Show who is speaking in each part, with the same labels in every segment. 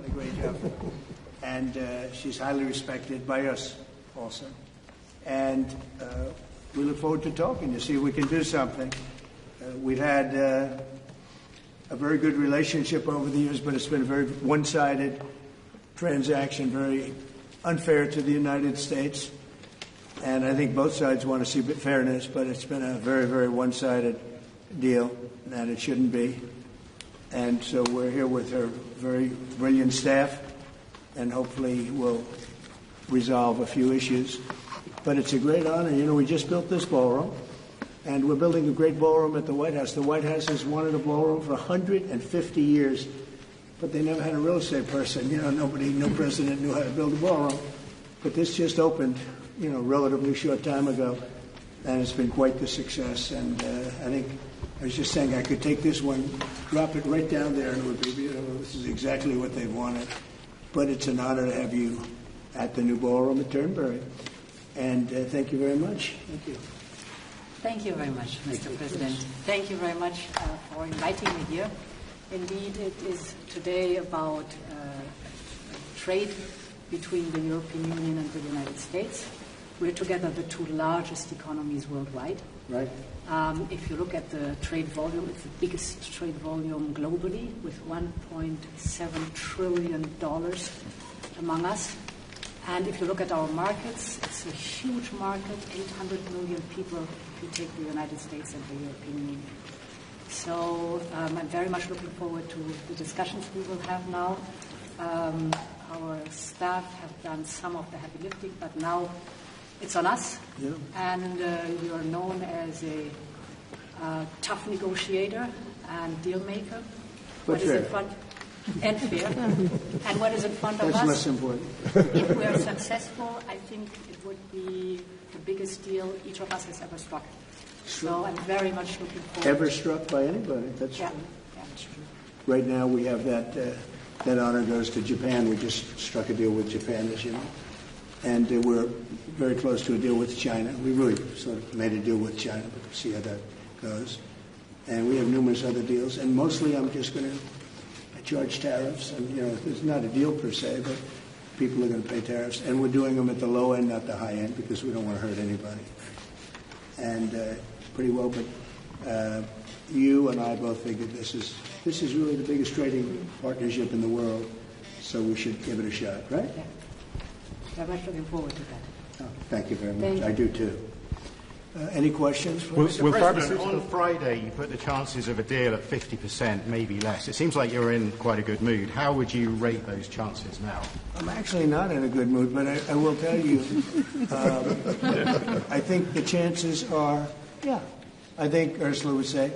Speaker 1: done a great job. And she's highly respected by us also. And we look forward to talking to see if we can do something. We've had a very good relationship over the years, but it's been a very one-sided transaction, very unfair to the United States. And I think both sides want to see fairness, but it's been a very, very one-sided deal, and it shouldn't be. And so we're here with her very brilliant staff, and hopefully we'll resolve a few issues. But it's a great honor. You know, we just built this ballroom, and we're building a great ballroom at the White House. The White House has wanted a ballroom for 150 years, but they never had a real estate person. You know, no president knew how to build a ballroom. But this just opened, you know, relatively short time ago, and it's been quite the success. And I think I was just saying I could take this one, drop it right down there, and it would be beautiful. This is exactly what they wanted. But it's an honor to have you at the new ballroom at Turnberry. And thank you very much. Thank you.
Speaker 2: Thank you very much, Mr. President. Thank you very much for inviting me here. Indeed, it is today about trade between the European Union and the United States. We're together the two largest economies worldwide.
Speaker 1: Right.
Speaker 2: If you look at the trade volume, it's the biggest trade volume globally, with $1.7 trillion among us. And if you look at our markets, it's a huge market, 800 million people if you take the United States and the European Union. So I'm very much looking forward to the discussions we will have now. Our staff have done some of the heavy lifting, but now it's on us.
Speaker 1: Yeah.
Speaker 2: And you are known as a tough negotiator and deal maker.
Speaker 1: But fair.
Speaker 2: And fair. And what is in front of us?
Speaker 1: That's less important.
Speaker 2: If we are successful, I think it would be the biggest deal each of us has ever struck.
Speaker 1: Sure.
Speaker 2: So I'm very much looking forward.
Speaker 1: Ever struck by anybody? That's true.
Speaker 2: Yeah, that's true.
Speaker 1: Right now we have that honor goes to Japan. We just struck a deal with Japan, as you know. And we're very close to a deal with China. We really sort of made a deal with China, but we'll see how that goes. And we have numerous other deals. And mostly I'm just going to charge tariffs. And, you know, it's not a deal per se, but people are going to pay tariffs. And we're doing them at the low end, not the high end, because we don't want to hurt anybody. And pretty well, but you and I both figured this is really the biggest trading partnership in the world, so we should give it a shot, right?
Speaker 2: Yeah. Very much looking forward to that.
Speaker 1: Oh, thank you very much.
Speaker 2: Thank you.
Speaker 1: I do too. Any questions?
Speaker 3: Mr. President, on Friday you put the chances of a deal at 50%, maybe less. It seems like you're in quite a good mood. How would you rate those chances now?
Speaker 1: I'm actually not in a good mood, but I will tell you, I think the chances are, I think Ursula would say,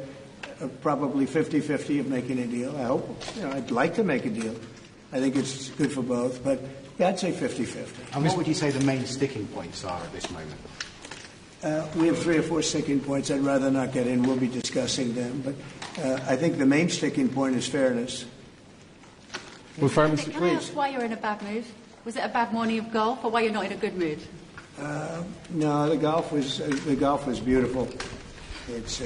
Speaker 1: probably 50-50 of making a deal. I hope, I'd like to make a deal. I think it's good for both, but I'd say 50-50.
Speaker 3: And what would you say the main sticking points are at this moment?
Speaker 1: We have 3 or 4 sticking points. I'd rather not get in. We'll be discussing them. But I think the main sticking point is fairness.
Speaker 4: Well, can I ask why you're in a bad mood? Was it a bad morning of golf, or why you're not in a good mood?
Speaker 1: No, the golf was beautiful.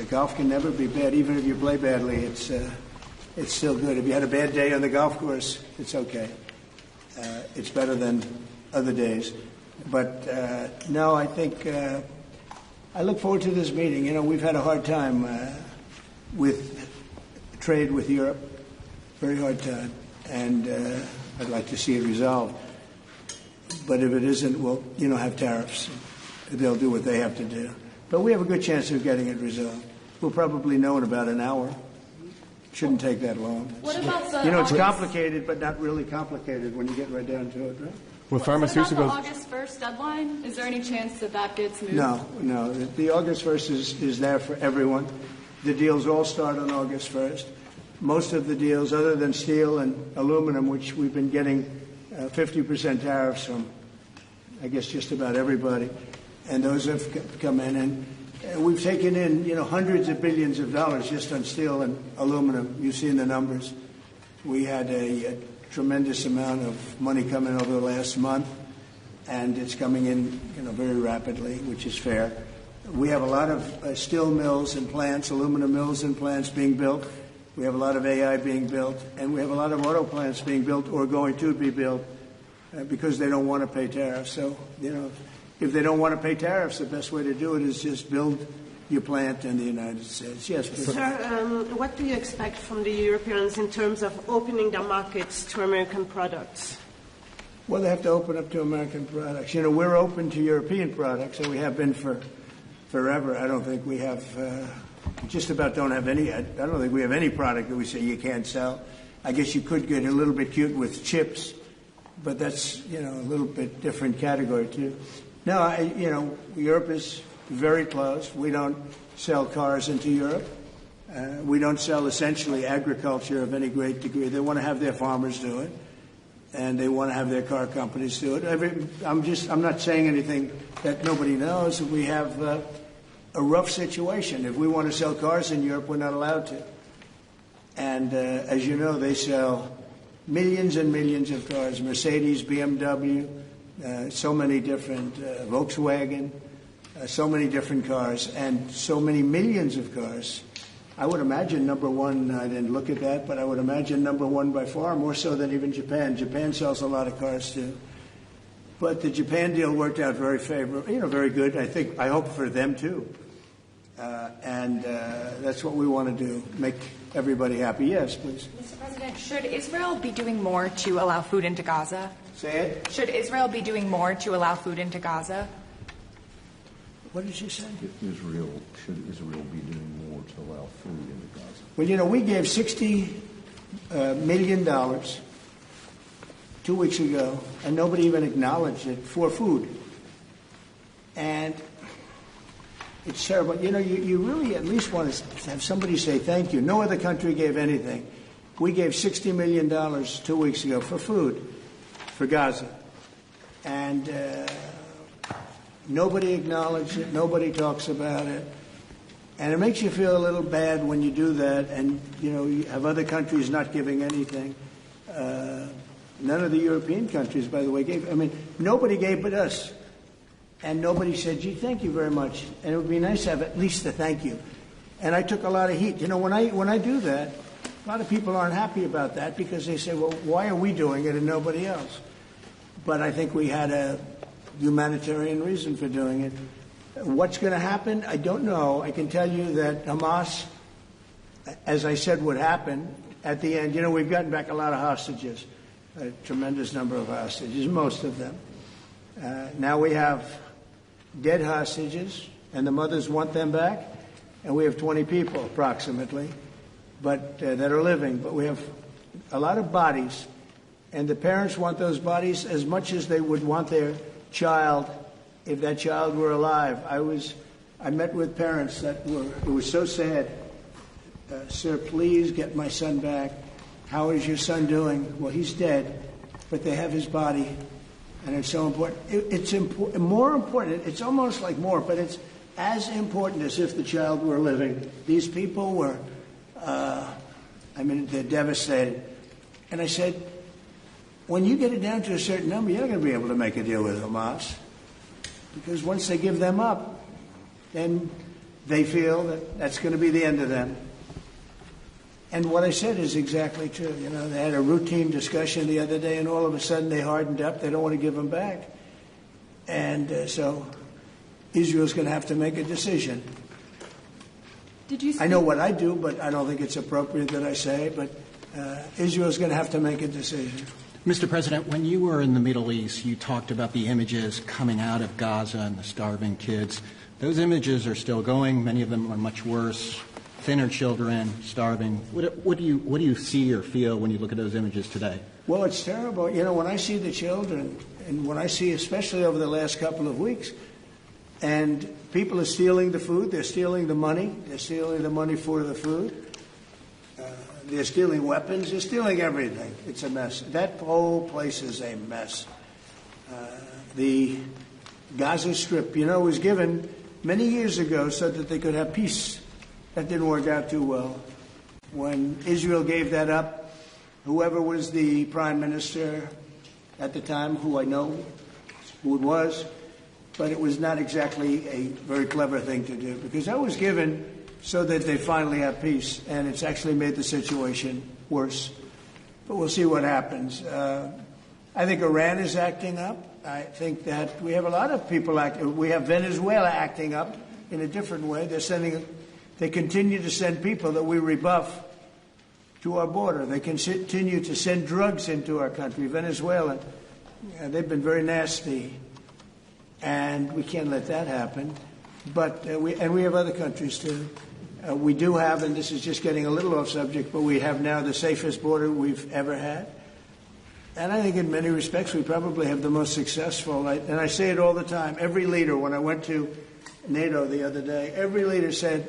Speaker 1: Golf can never be bad, even if you play badly. It's still good. If you had a bad day on the golf course, it's okay. It's better than other days. But no, I think I look forward to this meeting. You know, we've had a hard time with trade with Europe, very hard time, and I'd like to see it resolved. But if it isn't, we'll, have tariffs. They'll do what they have to do. But we have a good chance of getting it resolved. We'll probably know in about an hour. Shouldn't take that long.
Speaker 4: What about the
Speaker 1: it's complicated, but not really complicated when you get right down to it, right?
Speaker 4: What about the August 1st deadline? Is there any chance that gets moved?
Speaker 1: No. The August 1st is there for everyone. The deals all start on August 1st. Most of the deals, other than steel and aluminum, which we've been getting 50% tariffs from, I guess, just about everybody, and those have come in. And we've taken in, hundreds of billions of dollars just on steel and aluminum. You've seen the numbers. We had a tremendous amount of money coming over the last month, and it's coming in, very rapidly, which is fair. We have a lot of steel mills and plants, aluminum mills and plants being built, We have a lot of AI being built, and we have a lot of auto plants being built or going to be built because they don't want to pay tariffs. So, if they don't want to pay tariffs, the best way to do it is just build your plant in the United States. Yes, please.
Speaker 5: Sir, what do you expect from the Europeans in terms of opening their markets to American products?
Speaker 1: Well, they have to open up to American products. We're open to European products, and we have been for forever. I don't think we have, just about don't have any, I don't think we have any product that we say you can't sell. I guess you could get a little bit cute with chips, but that's, a little bit different category too. No, Europe is very close. We don't sell cars into Europe. We don't sell essentially agriculture of any great degree. They want to have their farmers do it, and they want to have their car companies do it. I'm not saying anything that nobody knows. We have a rough situation. If we want to sell cars in Europe, we're not allowed to. And as you know, they sell millions and millions of cars, Mercedes, BMW, so many different, Volkswagen, so many different cars, and so many millions of cars. I would imagine number one, I didn't look at that, but I would imagine number one by far, more so than even Japan. Japan sells a lot of cars too. But the Japan deal worked out very favorable, very good. I hope for them too. And that's what we want to do, make everybody happy. Yes, please.
Speaker 6: Mr. President, should Israel be doing more to allow food into Gaza?
Speaker 1: Say it.
Speaker 6: Should Israel be doing more to allow food into Gaza?
Speaker 1: What did you say?
Speaker 7: Should Israel be doing more to allow food into Gaza?
Speaker 1: Well, we gave $60 million 2 weeks ago, and nobody even acknowledged it, for food. And it's terrible. You really at least want to have somebody say thank you. No other country gave anything. We gave $60 million 2 weeks ago for food for Gaza. And nobody acknowledged it. Nobody talks about it. And it makes you feel a little bad when you do that, and, you have other countries not giving anything. None of the European countries, by the way, gave. Nobody gave but us. And nobody said, gee, thank you very much. And it would be nice to have at least a thank you. And I took a lot of heat. When I do that, a lot of people aren't happy about that because they say, well, why are we doing it and nobody else? But I think we had a humanitarian reason for doing it. What's going to happen? I don't know. I can tell you that Hamas, as I said, would happen at the end. We've gotten back a lot of hostages, a tremendous number of hostages, most of them. Now we have dead hostages, and the mothers want them back, and we have 20 people approximately, but that are living. But we have a lot of bodies, and the parents want those bodies as much as they would want their child if that child were alive. I met with parents it was so sad. Sir, please get my son back. How is your son doing? Well, he's dead, but they have his body. And it's so important. It's more important. It's almost like more, but it's as important as if the child were living. These people were, they're devastated. And I said, when you get it down to a certain number, you're not going to be able to make a deal with Hamas. Because once they give them up, then they feel that that's going to be the end of them. And what I said is exactly true. They had a routine discussion the other day, and all of a sudden they hardened up. They don't want to give them back. And so Israel's going to have to make a decision. I know what I do, but I don't think it's appropriate that I say, but Israel's going to have to make a decision.
Speaker 8: Mr. President, when you were in the Middle East, you talked about the images coming out of Gaza and the starving kids. Those images are still going. Many of them are much worse. Thinner children, starving. What do you see or feel when you look at those images today?
Speaker 1: Well, it's terrible. When I see the children, and when I see, especially over the last couple of weeks, and people are stealing the food, they're stealing the money for the food, they're stealing weapons, they're stealing everything. It's a mess. That whole place is a mess. The Gaza Strip, was given many years ago so that they could have peace. That didn't work out too well. When Israel gave that up, whoever was the prime minister at the time, who I know who it was, but it was not exactly a very clever thing to do, because that was given so that they finally have peace. And it's actually made the situation worse. But we'll see what happens. I think Iran is acting up. I think that we have a lot of people acting. We have Venezuela acting up in a different way. They continue to send people that we rebuff to our border. They continue to send drugs into our country. Venezuela, they've been very nasty, and we can't let that happen. But we have other countries too. We do have, and this is just getting a little off subject, but we have now the safest border we've ever had. And I think in many respects we probably have the most successful. And I say it all the time. Every leader, when I went to NATO the other day, every leader said,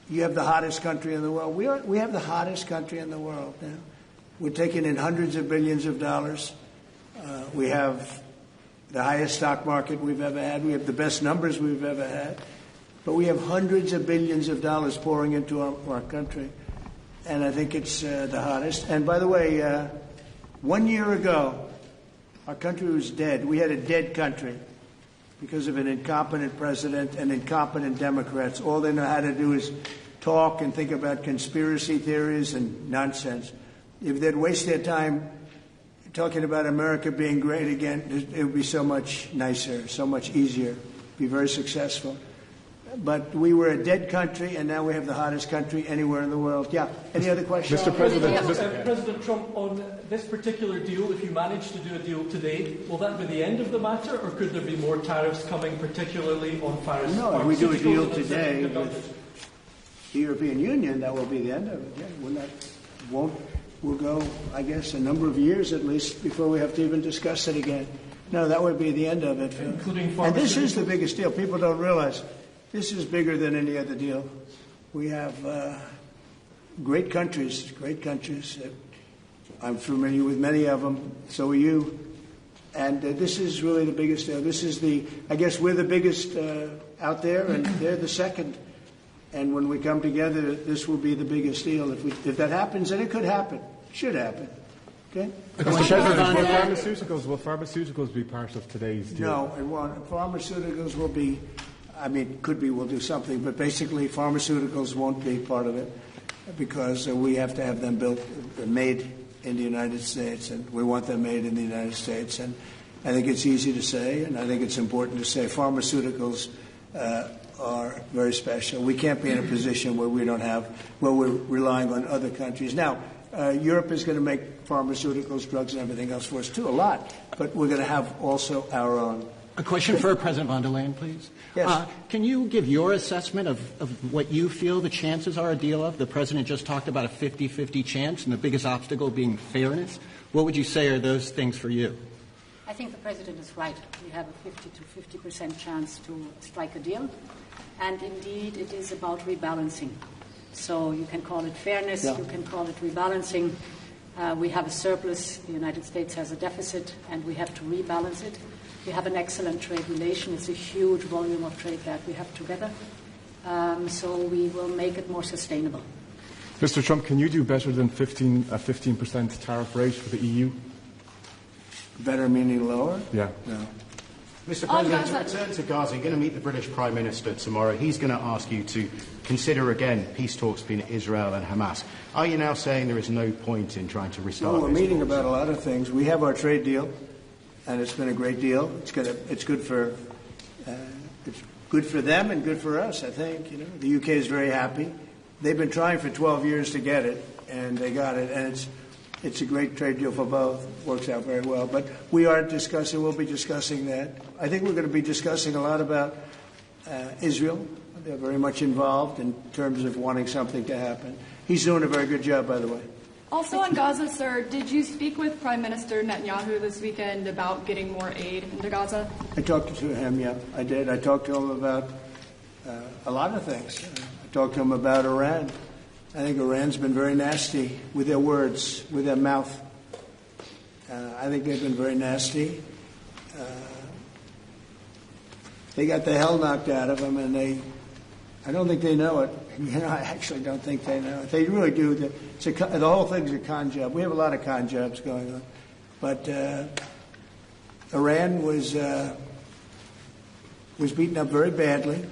Speaker 1: you have the hottest country in the world. We have the hottest country in the world now. We're taking in hundreds of billions of dollars. We have the highest stock market we've ever had. We have the best numbers we've ever had. But we have hundreds of billions of dollars pouring into our country. And I think it's the hottest. And by the way, 1 year ago, our country was dead. We had a dead country because of an incompetent president and incompetent Democrats. All they know how to do is talk and think about conspiracy theories and nonsense. If they'd waste their time talking about America being great again, it would be so much nicer, so much easier, be very successful. But we were a dead country, and now we have the hottest country anywhere in the world. Yeah. Any other questions?
Speaker 9: Mr. President, President Trump, on this particular deal, if you manage to do a deal today, will that be the end of the matter, or could there be more tariffs coming, particularly on pharmaceuticals?
Speaker 1: No, if we do a deal today with the European Union, that will be the end of it. Yeah, we'll go, I guess, a number of years at least before we have to even discuss it again. No, that would be the end of it.
Speaker 9: Including pharmaceuticals.
Speaker 1: And this is the biggest deal. People don't realize this is bigger than any other deal. We have great countries. I'm familiar with many of them. So are you. And this is really the biggest deal. This is I guess we're the biggest out there, and they're the second. And when we come together, this will be the biggest deal. If that happens, and it could happen, should happen. Okay?
Speaker 10: Will pharmaceuticals be part of today's deal?
Speaker 1: No, it won't. Pharmaceuticals will be, could be, we'll do something, but basically pharmaceuticals won't be part of it because we have to have them made in the United States, and we want them made in the United States. And I think it's easy to say, and I think it's important to say pharmaceuticals are very special. We can't be in a position where we're relying on other countries. Now, Europe is going to make pharmaceuticals, drugs, and everything else for us too, a lot, but we're going to have also our own.
Speaker 8: A question for President von der Leyen, please.
Speaker 1: Yes.
Speaker 8: Can you give your assessment of what you feel the chances are a deal of? The President just talked about a 50-50 chance, and the biggest obstacle being fairness. What would you say are those things for you?
Speaker 2: I think the President is right. We have a 50 to 50% chance to strike a deal. And indeed, it is about rebalancing. So you can call it fairness, You can call it rebalancing. We have a surplus, the United States has a deficit, and we have to rebalance it. We have an excellent trade relation. It's a huge volume of trade that we have together. So we will make it more sustainable.
Speaker 10: Mr. Trump, can you do better than 15% tariff rate for the EU?
Speaker 1: Better meaning lower?
Speaker 10: Yeah.
Speaker 1: No.
Speaker 3: Mr. President, to return to Gaza, you're going to meet the British Prime Minister tomorrow. He's going to ask you to consider again peace talks between Israel and Hamas. Are you now saying there is no point in trying to restart?
Speaker 1: No, we're meeting about a lot of things. We have our trade deal, and it's been a great deal. It's good for them and good for us, I think. The UK is very happy. They've been trying for 12 years to get it, and they got it, and it's a great trade deal for both. Works out very well. But we'll be discussing that. I think we're going to be discussing a lot about Israel. They're very much involved in terms of wanting something to happen. He's doing a very good job, by the way.
Speaker 11: Also on Gaza, sir, did you speak with Prime Minister Netanyahu this weekend about getting more aid into Gaza?
Speaker 1: I talked to him, yeah, I did. I talked to him about a lot of things. I talked to him about Iran. I think Iran's been very nasty with their words, with their mouth. I think they've been very nasty. They got the hell knocked out of them, and I don't think they know it. I actually don't think they know it. They really do. The whole thing's a con job. We have a lot of con jobs going on. But Iran was beaten up very badly,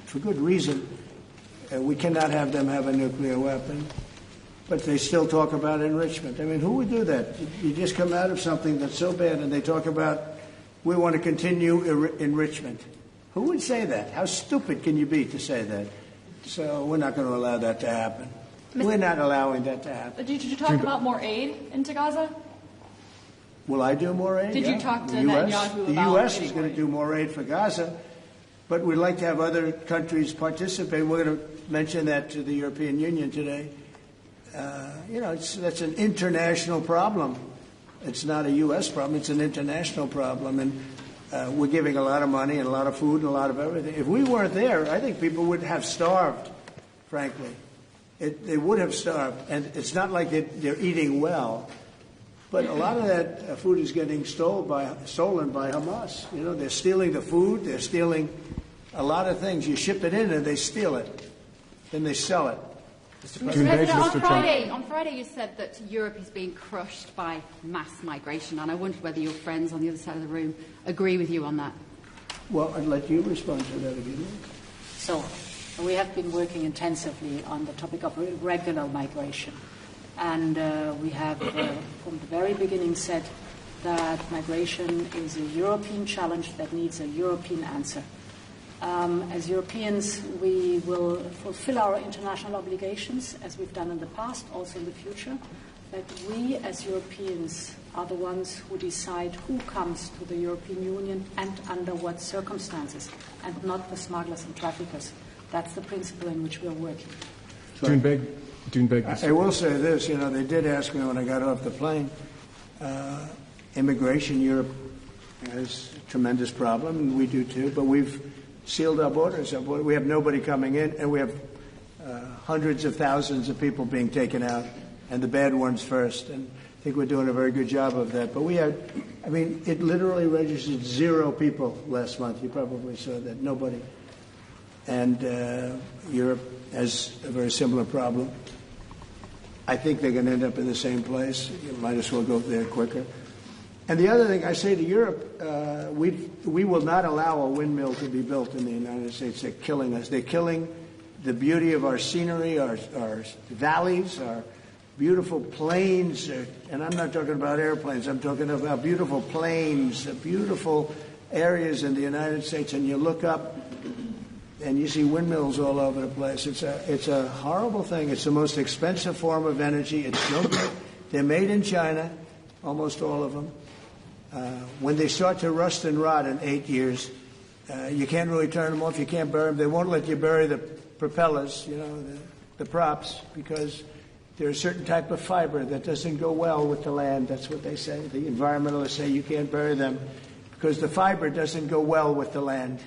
Speaker 1: for good reason. We cannot have them have a nuclear weapon. But they still talk about enrichment. I mean, who would do that? You just come out of something that's so bad and they talk about, we want to continue enrichment. Who would say that? How stupid can you be to say that? So we're not going to allow that to happen. We're not allowing that to happen.
Speaker 11: Did you talk about more aid into Gaza?
Speaker 1: Will I do more aid?
Speaker 11: Did you talk to Netanyahu about
Speaker 1: the U.S. is going to do more aid for Gaza, but we'd like to have other countries participate. We're going to mention that to the European Union today. That's an international problem. It's not a U.S. problem. It's an international problem. And we're giving a lot of money and a lot of food and a lot of everything. If we weren't there, I think people would have starved, frankly. They would have starved. And it's not like they're eating well. But a lot of that food is getting stolen by Hamas. They're stealing the food. They're stealing a lot of things. You ship it in and they steal it. Then they sell it.
Speaker 4: On Friday you said that Europe is being crushed by mass migration, and I wondered whether your friends on the other side of the room agree with you on that.
Speaker 1: Well, I'd let you respond to that if you like.
Speaker 2: So, we have been working intensively on the topic of irregular migration. And we have, from the very beginning, said that migration is a European challenge that needs a European answer. As Europeans, we will fulfill our international obligations, as we've done in the past, also in the future. But we, as Europeans, are the ones who decide who comes to the European Union and under what circumstances, and not the smugglers and traffickers. That's the principle in which we are working.
Speaker 1: I will say this, they did ask me when I got off the plane, immigration, Europe has a tremendous problem, and we do too, but we've sealed our borders. We have nobody coming in, and we have hundreds of thousands of people being taken out, and the bad ones first, and I think we're doing a very good job of that. But it literally registered 0 people last month. You probably saw that, nobody. And Europe has a very similar problem. I think they're going to end up in the same place. You might as well go there quicker. And the other thing I say to Europe, we will not allow a windmill to be built in the United States. They're killing us. They're killing the beauty of our scenery, our valleys, our beautiful plains. And I'm not talking about airplanes. I'm talking about beautiful plains, beautiful areas in the United States. And you look up and you see windmills all over the place. It's a horrible thing. It's the most expensive form of energy. It's no good. They're made in China, almost all of them. When they start to rust and rot in 8 years, you can't really turn them off. You can't bury them. They won't let you bury the propellers, the props, because there's a certain type of fiber that doesn't go well with the land. That's what they say. The environmentalists say you can't bury them because the fiber doesn't go well with the land.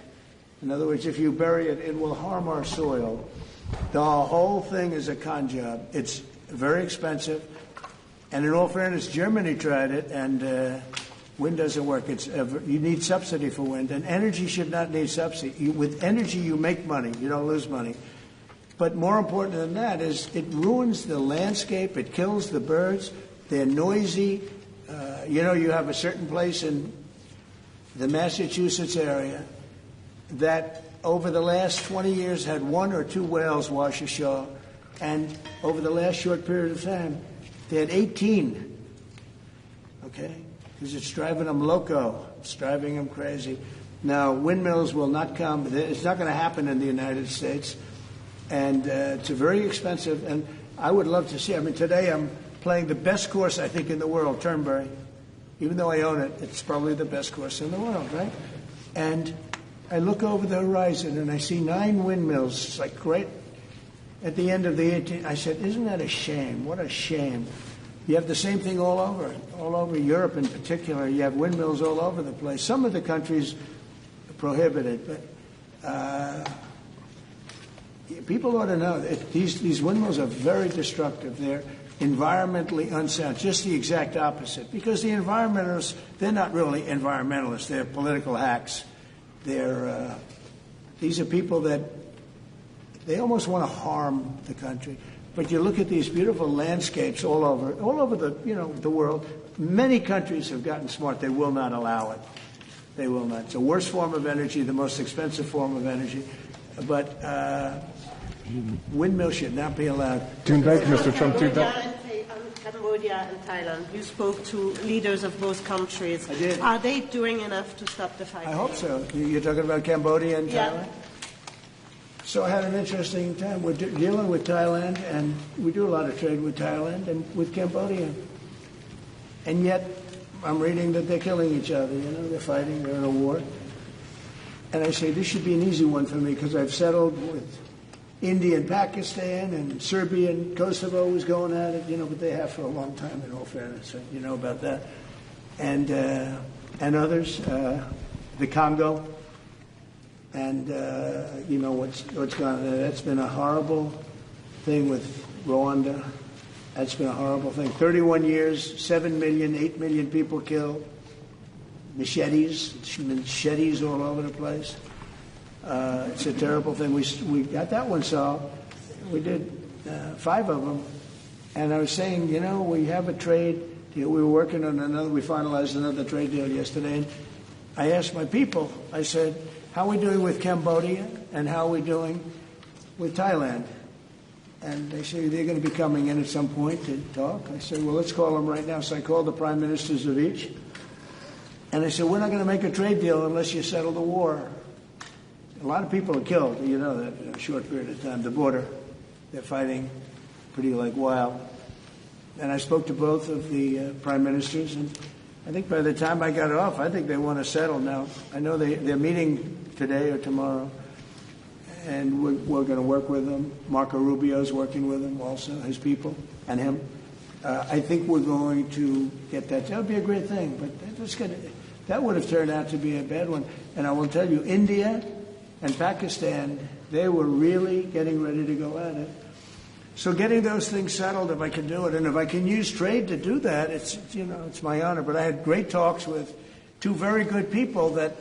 Speaker 1: In other words, if you bury it, it will harm our soil. The whole thing is a con job. It's very expensive. And in all fairness, Germany tried it, and wind doesn't work. You need subsidy for wind, and energy should not need subsidy. With energy, you make money. You don't lose money. But more important than that is it ruins the landscape. It kills the birds. They're noisy. You have a certain place in the Massachusetts area that over the last 20 years had 1 or 2 whales wash ashore, and over the last short period of time, they had 18, okay? Because it's driving them loco. It's driving them crazy. Now, windmills will not come. It's not going to happen in the United States. And it's very expensive. And I would love to see. Today I'm playing the best course, I think, in the world, Turnberry. Even though I own it, it's probably the best course in the world, right? And I look over the horizon, and I see 9 windmills. It's like great. At the end of the 18th, I said, isn't that a shame? What a shame. You have the same thing all over Europe in particular. You have windmills all over the place. Some of the countries prohibit it, but people ought to know that these windmills are very destructive. They're environmentally unsound, just the exact opposite. Because the environmentalists, they're not really environmentalists. They're political hacks. These are people that they almost want to harm the country. But you look at these beautiful landscapes all over the world. Many countries have gotten smart. They will not allow it. They will not. It's the worst form of energy, the most expensive form of energy. But Windmill should not be allowed.
Speaker 10: Mr. Trump,
Speaker 5: Cambodia and Thailand. You spoke to leaders of both countries.
Speaker 1: I did.
Speaker 5: Are they doing enough to stop the fighting?
Speaker 1: I hope so. You're talking about Cambodia and Thailand? So I had an interesting time. We're dealing with Thailand, and we do a lot of trade with Thailand and with Cambodia. And yet, I'm reading that they're killing each other, they're fighting, they're in a war. And I say, this should be an easy one for me, because I've settled with India and Pakistan, and Serbia and Kosovo was going at it, but they have for a long time, in all fairness, so you know about that. And others, the Congo, and what's gone on. That's been a horrible thing with Rwanda. That's been a horrible thing. 31 years, 7 million, 8 million people killed. Machetes all over the place. It's a terrible thing. We got that one solved. We did 5 of them. And I was saying, we have a trade deal. We were working on another. We finalized another trade deal yesterday. And I asked my people, I said, how are we doing with Cambodia and how are we doing with Thailand? And they say they're going to be coming in at some point to talk. I said, well, let's call them right now. So I called the prime ministers of each. And I said, we're not going to make a trade deal unless you settle the war. A lot of people are killed, that in a short period of time. The border, they're fighting pretty like wild. And I spoke to both of the prime ministers, and I think by the time I got off, I think they want to settle now. I know they're meeting today or tomorrow, and we're going to work with them. Marco Rubio's working with them also, his people, and him. I think we're going to get that. That would be a great thing, but that would have turned out to be a bad one. And I will tell you, India and Pakistan, they were really getting ready to go at it. So getting those things settled, if I can do it, and if I can use trade to do that, it's my honor. But I had great talks with 2 very good people that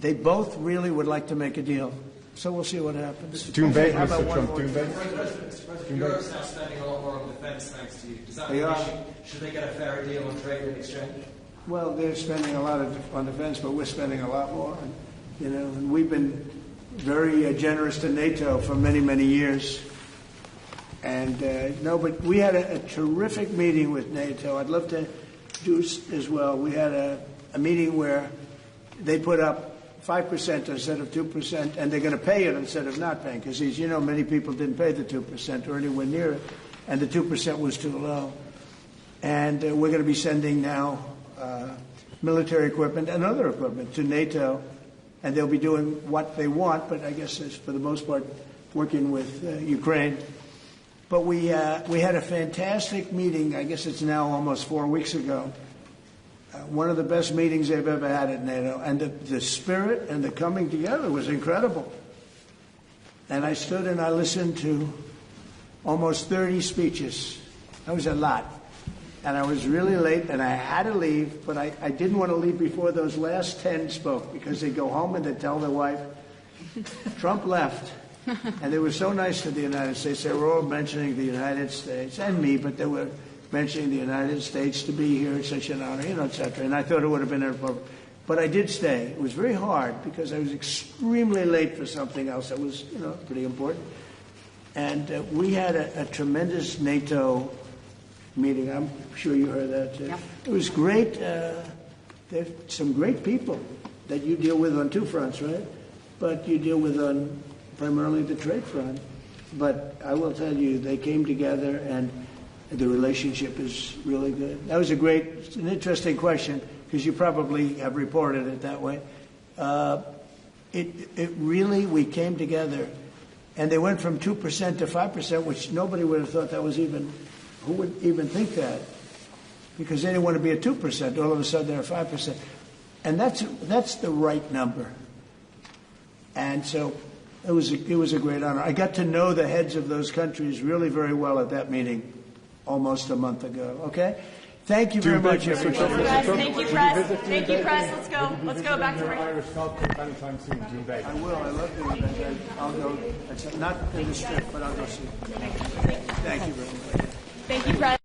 Speaker 1: they both really would like to make a deal. So we'll see what happens.
Speaker 10: Mr. Trump,
Speaker 12: Europe's now spending a lot more on defence thanks to you. Does that mean should they get a fairer deal on trade and exchange?
Speaker 1: Well, they're spending a lot on defense, but we're spending a lot more. And we've been very generous to NATO for many, many years. And but we had a terrific meeting with NATO. I'd love to do as well. We had a meeting where they put up 5% instead of 2%, and they're going to pay it instead of not paying, because many people didn't pay the 2% or anywhere near it, and the 2% was too low. And we're going to be sending now military equipment and other equipment to NATO, and they'll be doing what they want, but I guess it's for the most part working with Ukraine. But we had a fantastic meeting, I guess it's now almost 4 weeks ago, one of the best meetings they've ever had at NATO, and the spirit and the coming together was incredible. And I stood and I listened to almost 30 speeches. That was a lot. And I was really late, and I had to leave, but I didn't want to leave before those last 10 spoke, because they'd go home and they'd tell their wife, Trump left. And they were so nice to the United States. They were all mentioning the United States, and me, but they were mentioning the United States to be here. It's such an honor, et cetera. And I thought it would have been inappropriate. But I did stay. It was very hard, because I was extremely late for something else that was, pretty important. And we had a tremendous NATO meeting. I'm sure you heard that too. Yep. It was great. There's some great people that you deal with on 2 fronts, right? But you deal with on primarily the trade front. But I will tell you, they came together, and the relationship is really good. That was an interesting question, because you probably have reported it that way. It really, we came together, and they went from 2% to 5%, which nobody would have thought that was even. Who would even think that? Because they didn't want to be at 2%. All of a sudden, they're at 5%. And that's the right number. And so it was a great honor. I got to know the heads of those countries really very well at that meeting almost a month ago. Okay? Thank you very much, everybody.
Speaker 6: Thank you, Press. Thank you, Press. Let's go. Let's go back to
Speaker 10: Irish Golf Club anytime soon, June Bay.
Speaker 1: I will. I love doing that. I'll go. Not in the strip, but I'll go see. Thank you very much.
Speaker 6: Thank you, Press.